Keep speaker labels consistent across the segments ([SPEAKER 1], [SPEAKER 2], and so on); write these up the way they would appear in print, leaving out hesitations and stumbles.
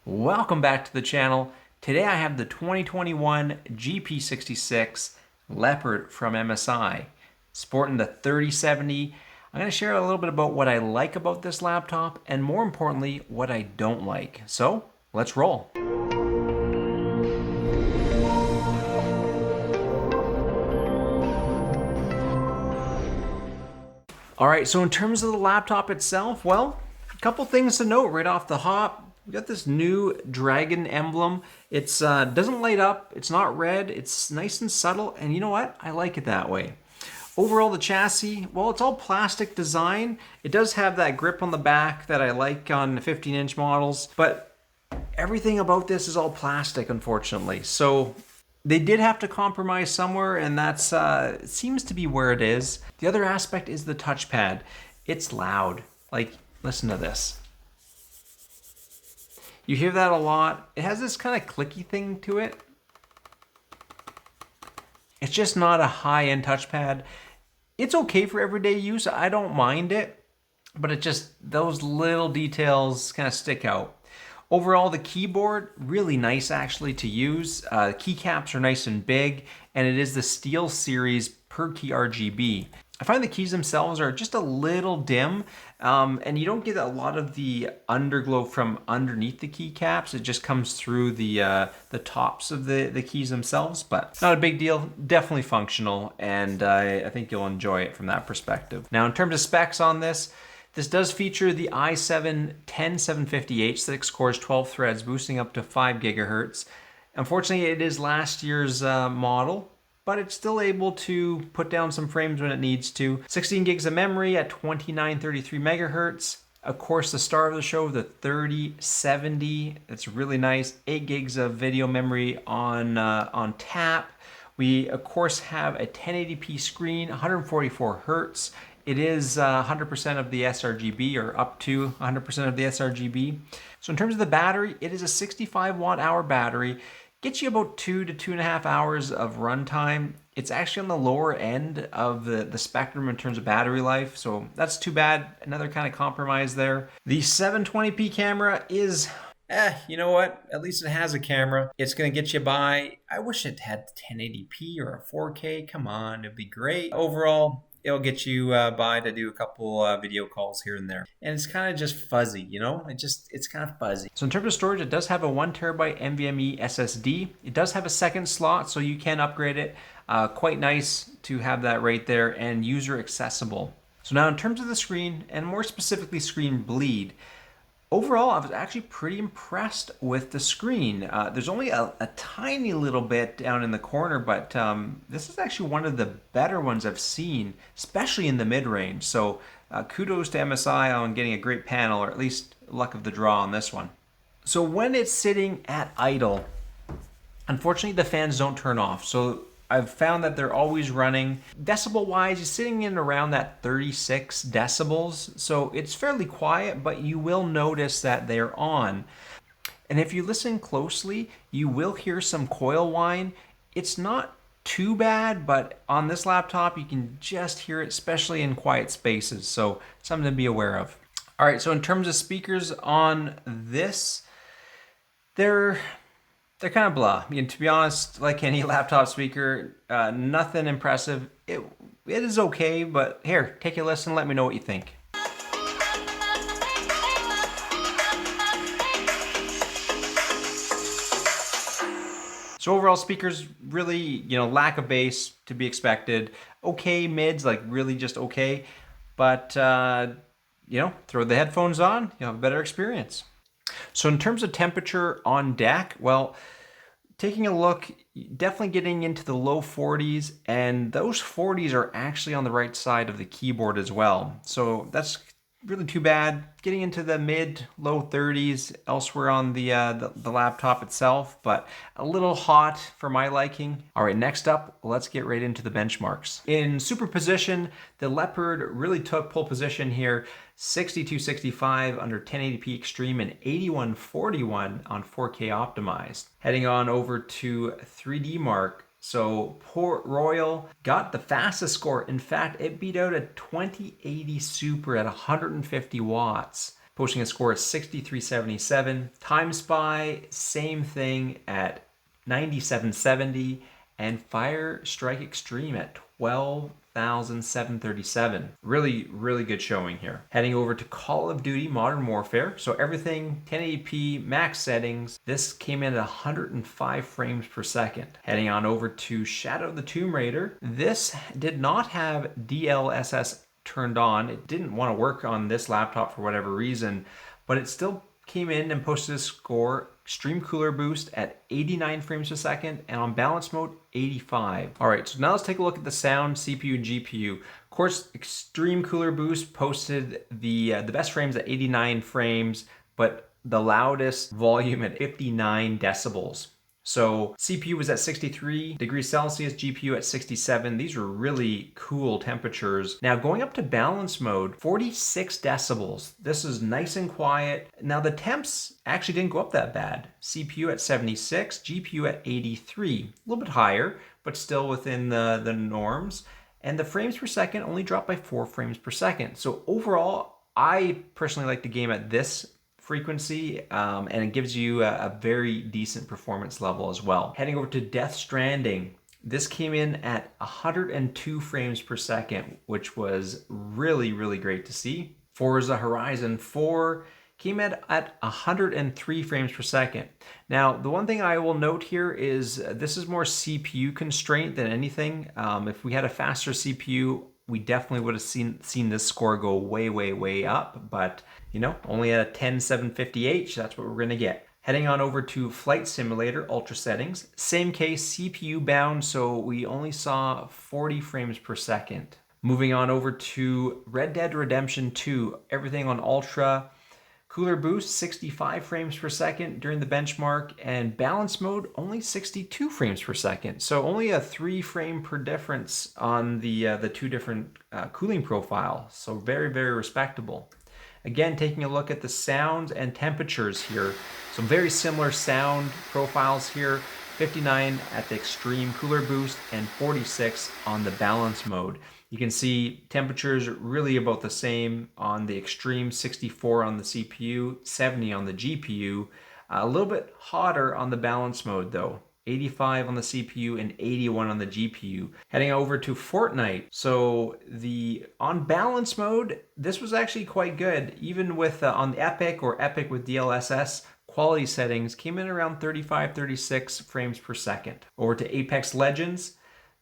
[SPEAKER 1] Welcome back to the channel. Today I have the 2021 GP66 Leopard from MSI, sporting the 3070. I'm going to share a little bit about what I like about this laptop and more importantly, what I don't like. So let's roll. All right, so in terms of the laptop itself, well, a couple things to note right off the hop. We got this new dragon emblem. It's doesn't light up, it's not red, it's nice and subtle, and you know what? I like it that way. Overall, the chassis, well, it's all plastic design. It does have that grip on the back that I like on 15-inch models, but everything about this is all plastic, unfortunately. So they did have to compromise somewhere, and that's seems to be where it is. The other aspect is the touchpad. It's loud. Like, listen to this. You hear that a lot. It has this kind of clicky thing to it. It's just not a high-end touchpad. It's okay for everyday use. I don't mind it, but it just, those little details kind of stick out. Overall, the keyboard, really nice actually to use. Keycaps are nice and big, and it is the Steel Series per key RGB. I find the keys themselves are just a little dim, and you don't get a lot of the underglow from underneath the keycaps. It just comes through the tops of the keys themselves, but not a big deal. Definitely functional, and I think you'll enjoy it from that perspective. Now, in terms of specs on this, this does feature the i7-10750H, 6 cores, 12 threads, boosting up to 5 gigahertz. Unfortunately, it is last year's model, but it's still able to put down some frames when it needs to. 16 gigs of memory at 2933 megahertz. Of course, the star of the show, the 3070. It's really nice. 8 gigs of video memory on tap. We, of course, have a 1080p screen, 144 hertz. It is 100% of the sRGB, or up to 100% of the sRGB. So in terms of the battery, it is a 65 watt hour battery. Gets you about 2 to 2.5 hours of runtime. It's actually on the lower end of the spectrum in terms of battery life, so that's too bad. Another kind of compromise there. The 720p camera is, you know what? At least it has a camera. It's gonna get you by. I wish it had 1080p or a 4K. Come on, it'd be great. Overall, it'll get you by to do a couple video calls here and there. And it's kind of just fuzzy, you know? It's kind of fuzzy. So in terms of storage, it does have a 1 terabyte NVMe SSD. It does have a second slot, so you can upgrade it. Quite nice to have that right there, and user accessible. So now in terms of the screen, and more specifically screen bleed, overall, I was actually pretty impressed with the screen. There's only a tiny little bit down in the corner, but this is actually one of the better ones I've seen, especially in the mid-range. So kudos to MSI on getting a great panel, or at least luck of the draw on this one. So when it's sitting at idle, unfortunately the fans don't turn off. So I've found that they're always running. Decibel wise, you're sitting in around that 36 decibels. So it's fairly quiet, but you will notice that they're on. And if you listen closely, you will hear some coil whine. It's not too bad, but on this laptop, you can just hear it, especially in quiet spaces. So something to be aware of. All right, so in terms of speakers on this, they're kind of blah. I mean, to be honest, like any laptop speaker, nothing impressive. It is okay, but here, take a listen, let me know what you think. So overall, speakers really, you know, lack of bass to be expected. Okay mids, like really just okay. But, you know, throw the headphones on, you'll have a better experience. So in terms of temperature on deck, well, taking a look, definitely getting into the low 40s, and those 40s are actually on the right side of the keyboard as well. So that's really too bad. Getting into the mid, low 30s elsewhere on the laptop itself, but a little hot for my liking. All right, next up, let's get right into the benchmarks. In superposition, the Leopard really took pole position here. 6265 under 1080p extreme and 8141 on 4K optimized. Heading on over to 3D Mark. So Port Royal got the fastest score. In fact, it beat out a 2080 Super at 150 watts. posting a score of 6377. Time Spy, same thing at 9770, and Fire Strike Extreme at 12,737. Really, really good showing here. Heading over to Call of Duty Modern Warfare. So everything 1080p max settings. This came in at 105 frames per second. Heading on over to Shadow of the Tomb Raider. This did not have DLSS turned on. It didn't want to work on this laptop for whatever reason, but it still came in and posted a score, Extreme Cooler Boost at 89 frames per second, and on balance mode, 85. All right, so now let's take a look at the sound, CPU, and GPU. Of course, Extreme Cooler Boost posted the best frames at 89 frames, but the loudest volume at 59 decibels. So CPU was at 63 degrees Celsius, GPU at 67. These were really cool temperatures. Now going up to balance mode, 46 decibels. This is nice and quiet. Now the temps actually didn't go up that bad. CPU at 76, GPU at 83. A little bit higher, but still within the norms. And the frames per second only dropped by 4 frames per second. So overall, I personally like the game at this frequency, and it gives you a very decent performance level as well. Heading over to Death Stranding, this came in at 102 frames per second, which was really, really great to see. Forza Horizon 4 came in at 103 frames per second. Now, the one thing I will note here is this is more CPU constraint than anything. If we had a faster CPU, we definitely would have seen this score go way, way, way up, but you know, only at a 10750H, that's what we're gonna get. Heading on over to Flight Simulator Ultra Settings, same case, CPU bound, so we only saw 40 frames per second. Moving on over to Red Dead Redemption 2, everything on Ultra. Cooler Boost, 65 frames per second during the benchmark, and balance mode, only 62 frames per second. So only a 3 frame per difference on the two different cooling profiles. So very, very respectable. Again, taking a look at the sounds and temperatures here. So very similar sound profiles here. 59 at the extreme cooler boost and 46 on the balance mode. You can see temperatures really about the same on the extreme, 64 on the CPU, 70 on the GPU. A little bit hotter on the balance mode though. 85 on the CPU and 81 on the GPU. Heading over to Fortnite. So on balance mode, this was actually quite good. Even with on the Epic or Epic with DLSS, quality settings came in around 35, 36 frames per second. Over to Apex Legends.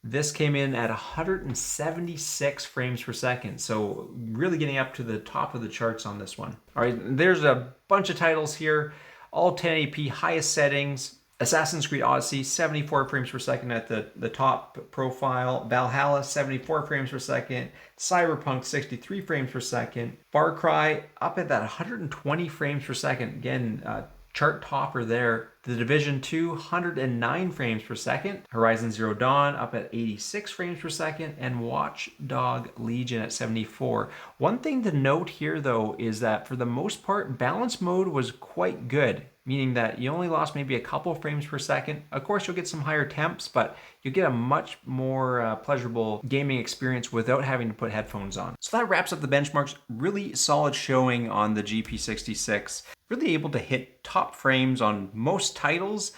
[SPEAKER 1] This came in at 176 frames per second. So really getting up to the top of the charts on this one. All right, there's a bunch of titles here, all 1080p, highest settings. Assassin's Creed Odyssey, 74 frames per second at the top profile. Valhalla, 74 frames per second. Cyberpunk, 63 frames per second. Far Cry, up at that 120 frames per second. Again, chart topper there. The Division 2, 109 frames per second. Horizon Zero Dawn up at 86 frames per second, and Watch Dogs Legion at 74. One thing to note here though is that for the most part, balance mode was quite good, meaning that you only lost maybe a couple frames per second. Of course, you'll get some higher temps, but you get a much more pleasurable gaming experience without having to put headphones on. So that wraps up the benchmarks. Really solid showing on the GP66. Really able to hit top frames on most titles,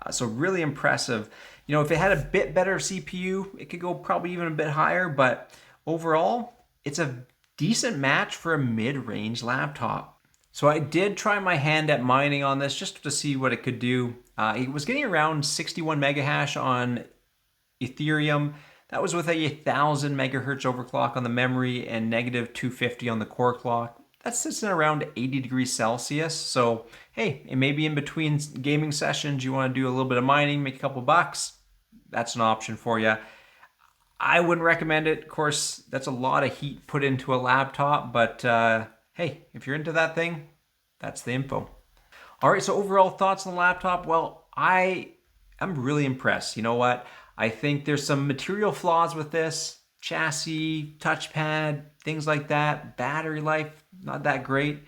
[SPEAKER 1] so really impressive. You know, if it had a bit better CPU, it could go probably even a bit higher, but overall, it's a decent match for a mid-range laptop. So I did try my hand at mining on this just to see what it could do. It was getting around 61 megahash on Ethereum. That was with a 1000 megahertz overclock on the memory and negative 250 on the core clock. That sits in around 80 degrees Celsius. So, hey, it may be in between gaming sessions, you want to do a little bit of mining, make a couple bucks. That's an option for you. I wouldn't recommend it. Of course, that's a lot of heat put into a laptop, but hey, if you're into that thing, that's the info. All right, so overall thoughts on the laptop. Well, I'm really impressed. You know what? I think there's some material flaws with this. Chassis, touchpad, things like that. Battery life, not that great.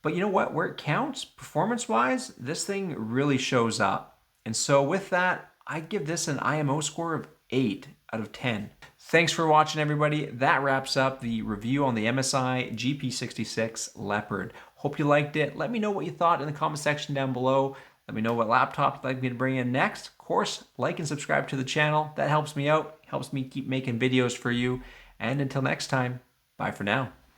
[SPEAKER 1] But you know what? Where it counts, performance-wise, this thing really shows up. And so with that, I give this an IMO score of 8 out of 10. Thanks for watching, everybody. That wraps up the review on the MSI GP66 Leopard. Hope you liked it. Let me know what you thought in the comment section down below. Let me know what laptop you'd like me to bring in next. Of course, like and subscribe to the channel. That helps me out, helps me keep making videos for you. And until next time, bye for now.